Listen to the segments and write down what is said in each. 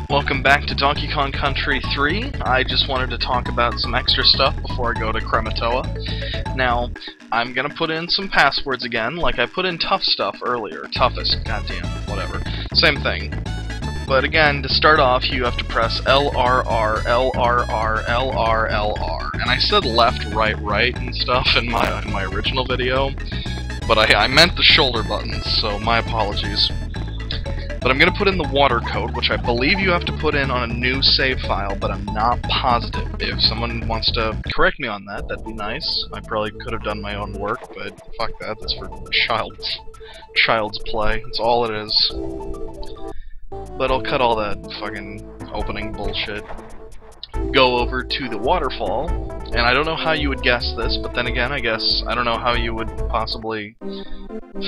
Welcome back to Donkey Kong Country 3. I just wanted to talk about some extra stuff before I go to Krematoa. Now, I'm gonna put in some passwords again, like I put in tough stuff earlier. Toughest, goddamn, whatever. Same thing. But again, to start off, you have to press LRR, LRR, LR, LR. And I said left, right, and stuff in my original video, but I meant the shoulder buttons, so my apologies. But I'm going to put in the water code, which I believe you have to put in on a new save file, but I'm not positive. If someone wants to correct me on that, that'd be nice. I probably could have done my own work, but fuck that, that's for child's play. That's all it is. But I'll cut all that fucking opening bullshit. Go over to the waterfall, and I don't know how you would guess this, but then again, I guess I don't know how you would possibly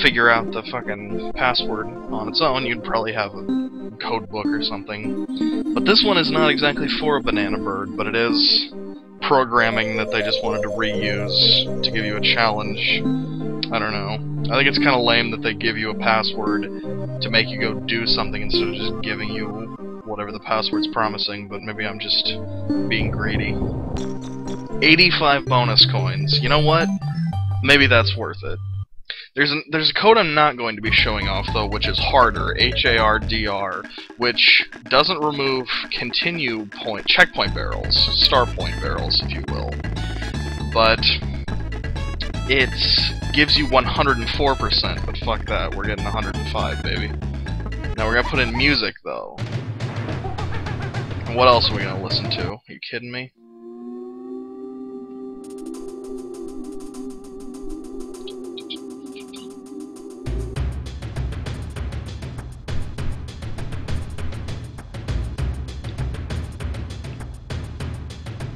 figure out the fucking password on its own. You'd probably have a code book or something. But this one is not exactly for a banana bird, but it is programming that they just wanted to reuse to give you a challenge. I don't know. I think it's kind of lame that they give you a password to make you go do something instead of just giving you whatever the password's promising, but maybe I'm just being greedy. 85 bonus coins. You know what? Maybe that's worth it. There's a code I'm not going to be showing off, though, which is harder, HARDR, which doesn't remove checkpoint barrels, star point barrels, if you will, but it gives you 104%, but fuck that, we're getting 105, baby. Now we're gonna put in music, though. And what else are we gonna listen to? Are you kidding me?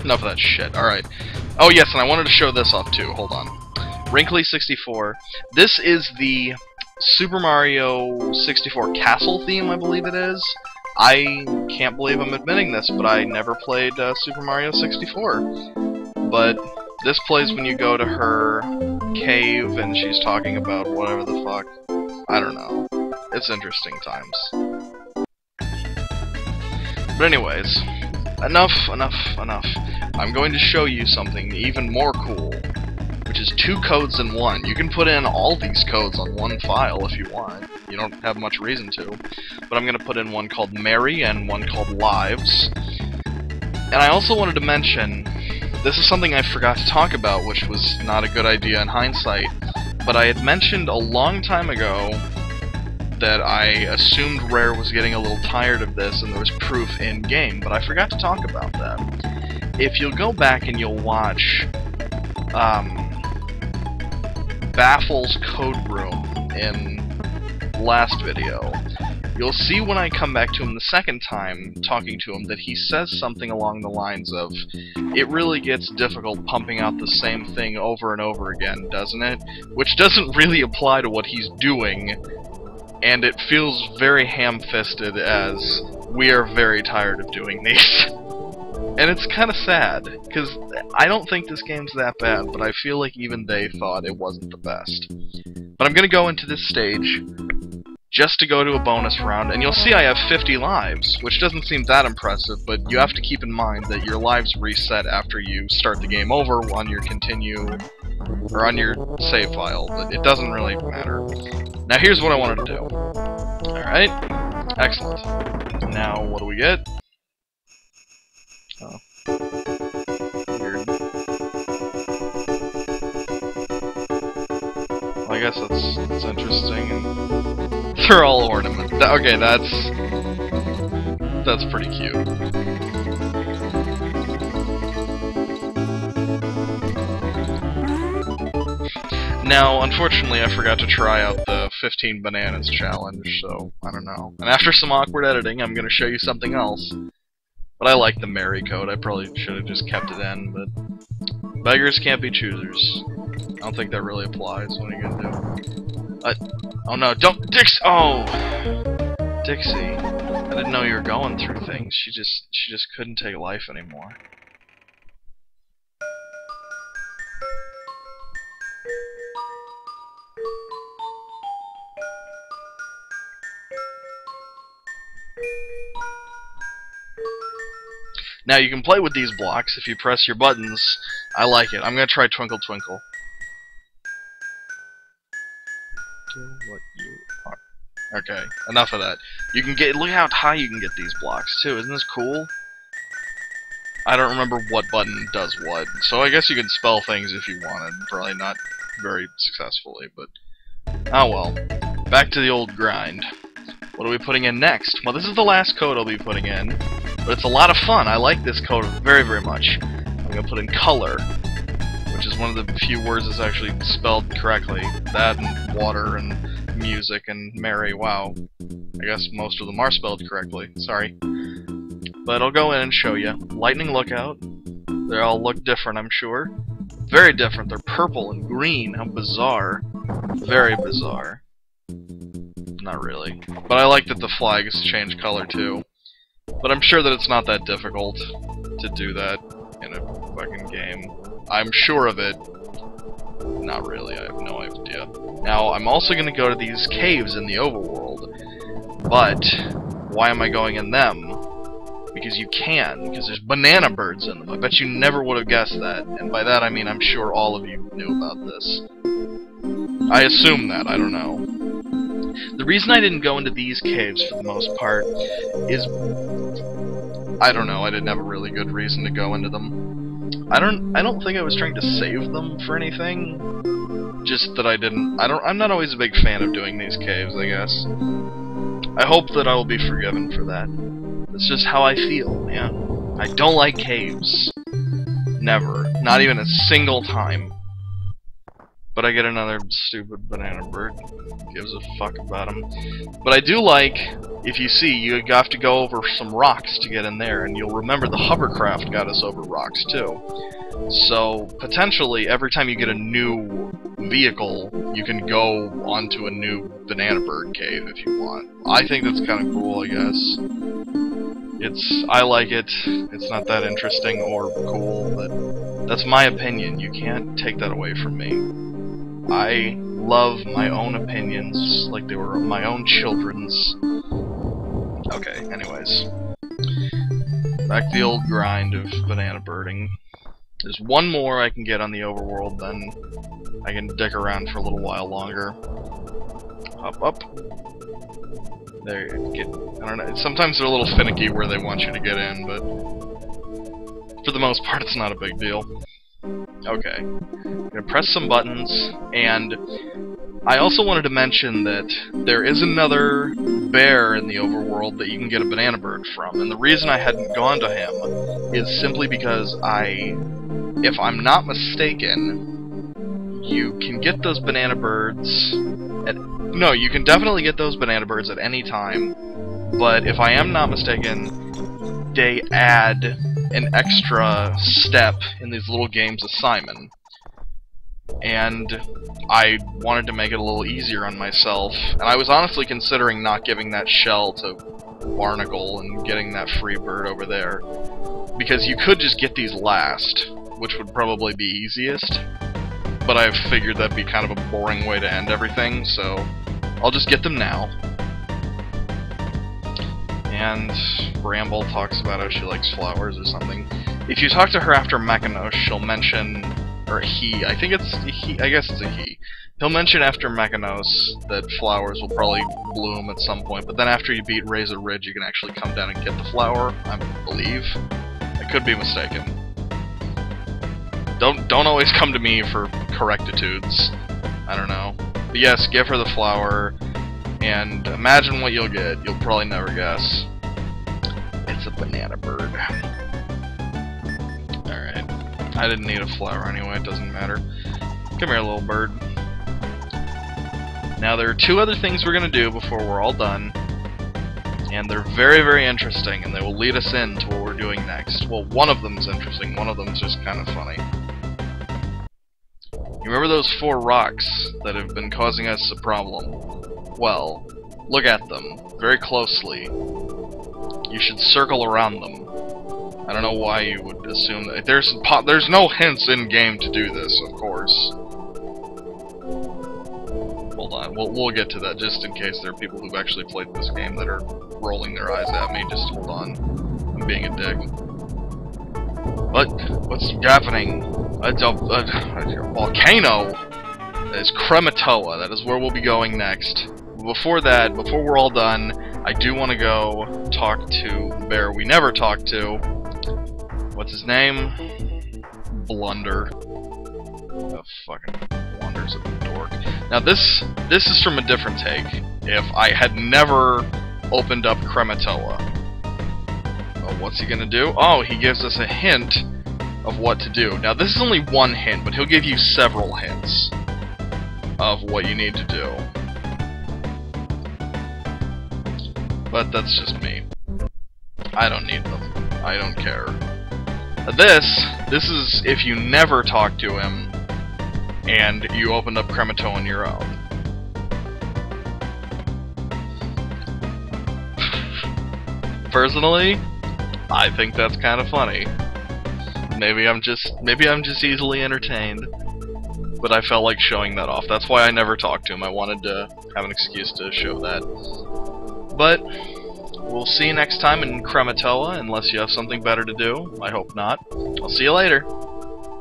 Enough of that shit. Alright. Oh yes, and I wanted to show this off too. Hold on. Wrinkly64. This is the Super Mario 64 castle theme, I believe it is. I can't believe I'm admitting this, but I never played Super Mario 64. But this plays when you go to her cave and she's talking about whatever the fuck. I don't know. It's interesting times. But anyways, enough. I'm going to show you something even more cool, which is 2 codes in one. You can put in all these codes on one file if you want. You don't have much reason to. But I'm going to put in one called Mary and one called Lives. And I also wanted to mention, this is something I forgot to talk about, which was not a good idea in hindsight, but I had mentioned a long time ago that I assumed Rare was getting a little tired of this and there was proof in-game, but I forgot to talk about that. If you'll go back and you'll watch Baffle's code room in last video, you'll see when I come back to him the second time talking to him that he says something along the lines of, "It really gets difficult pumping out the same thing over and over again, doesn't it?" Which doesn't really apply to what he's doing, and it feels very ham-fisted as, we are very tired of doing these. And it's kind of sad, because I don't think this game's that bad, but I feel like even they thought it wasn't the best. But I'm gonna go into this stage just to go to a bonus round, and you'll see I have 50 lives, which doesn't seem that impressive, but you have to keep in mind that your lives reset after you start the game over on your or on your save file, but it doesn't really matter. Now here's what I wanted to do. Alright, excellent. Now what do we get? Oh. Weird. Well, I guess that's interesting, and they're all ornaments. Okay, that's pretty cute. Now, unfortunately, I forgot to try out the 15 bananas challenge, so I don't know. And after some awkward editing, I'm going to show you something else. But I like the Mary code. I probably should have just kept it in, but beggars can't be choosers. I don't think that really applies. What are you going to do? Oh no, don't... Oh! Dixie. I didn't know you were going through things. She just couldn't take life anymore. Now, you can play with these blocks if you press your buttons. I like it. I'm gonna try Twinkle Twinkle. Do what you are. Okay, enough of that. You can get... Look how high you can get these blocks, too. Isn't this cool? I don't remember what button does what, so I guess you can spell things if you wanted. Probably not very successfully, but... Oh well. Back to the old grind. What are we putting in next? Well, this is the last code I'll be putting in, but it's a lot of fun. I like this code very, very much. I'm going to put in color, which is one of the few words that's actually spelled correctly. That and water and music and merry. Wow. I guess most of them are spelled correctly. Sorry. But I'll go in and show you. Lightning Lookout. They all look different, I'm sure. Very different. They're purple and green. How bizarre. Very bizarre. Not really. But I like that the flags change color too. But I'm sure that it's not that difficult to do that in a fucking game. I'm sure of it. Not really, I have no idea. Now, I'm also going to go to these caves in the overworld. But, why am I going in them? Because you can, because there's banana birds in them. I bet you never would have guessed that. And by that I mean I'm sure all of you knew about this. I assume that, I don't know. The reason I didn't go into these caves for the most part is... I don't know, I didn't have a really good reason to go into them. I don't think I was trying to save them for anything. Just that I didn't... I'm not always a big fan of doing these caves, I guess. I hope that I will be forgiven for that. It's just how I feel, man. I don't like caves. Never. Not even a single time. But I get another stupid banana bird. Who gives a fuck about him? But I do like, if you see, you have to go over some rocks to get in there, and you'll remember the hovercraft got us over rocks too. So, potentially, every time you get a new vehicle, you can go onto a new banana bird cave if you want. I think that's kind of cool, I guess. I like it. It's not that interesting or cool, but that's my opinion. You can't take that away from me. I love my own opinions like they were my own children's. Okay, anyways. Back to the old grind of banana birding. There's one more I can get on the overworld, then I can dick around for a little while longer. Hop up. There, I don't know, sometimes they're a little finicky where they want you to get in, but for the most part it's not a big deal. Okay. I'm gonna press some buttons, and I also wanted to mention that there is another bear in the overworld that you can get a banana bird from, and the reason I hadn't gone to him is simply because if I'm not mistaken, you can get those banana birds no, you can definitely get those banana birds at any time, but if I am not mistaken, they add an extra step in these little games of Simon. And I wanted to make it a little easier on myself, and I was honestly considering not giving that shell to Barnacle and getting that free bird over there, because you could just get these last, which would probably be easiest, but I figured that'd be kind of a boring way to end everything, so I'll just get them now. And Bramble talks about how she likes flowers or something. If you talk to her after Mechanosh, she'll mention, or he, I think it's he, I guess it's a he. He'll mention after Mechanosh that flowers will probably bloom at some point, but then after you beat Razor Ridge, you can actually come down and get the flower, I believe. I could be mistaken. Don't always come to me for correctitudes. I don't know. But yes, give her the flower, and imagine what you'll get. You'll probably never guess. It's a banana bird. Alright. I didn't need a flower anyway, it doesn't matter. Come here, little bird. Now, there are two other things we're gonna do before we're all done, and they're very, very interesting, and they will lead us into what we're doing next. Well, one of them's interesting, one of them's just kind of funny. You remember those 4 rocks that have been causing us a problem? Well, look at them very closely. You should circle around them. I don't know why you would assume that. There's no hints in-game to do this, of course. Hold on, we'll get to that just in case there are people who've actually played this game that are rolling their eyes at me. Just hold on. I'm being a dick. What? What's happening? A volcano! That is Krematoa. That is where we'll be going next. Before that, before we're all done, I do want to go talk to the bear we never talked to. What's his name? Blunder. Oh, fucking Blunder's a dork. Now this is from a different take. If I had never opened up Krematoa. Oh, what's he gonna do? Oh, he gives us a hint of what to do. Now this is only one hint, but he'll give you several hints of what you need to do. But that's just me. I don't need them. I don't care. This is if you never talk to him and you opened up Krematoa on your own. Personally, I think that's kind of funny. Maybe I'm just easily entertained, but I felt like showing that off. That's why I never talked to him. I wanted to have an excuse to show that. But we'll see you next time in Krematoa, unless you have something better to do. I hope not. I'll see you later.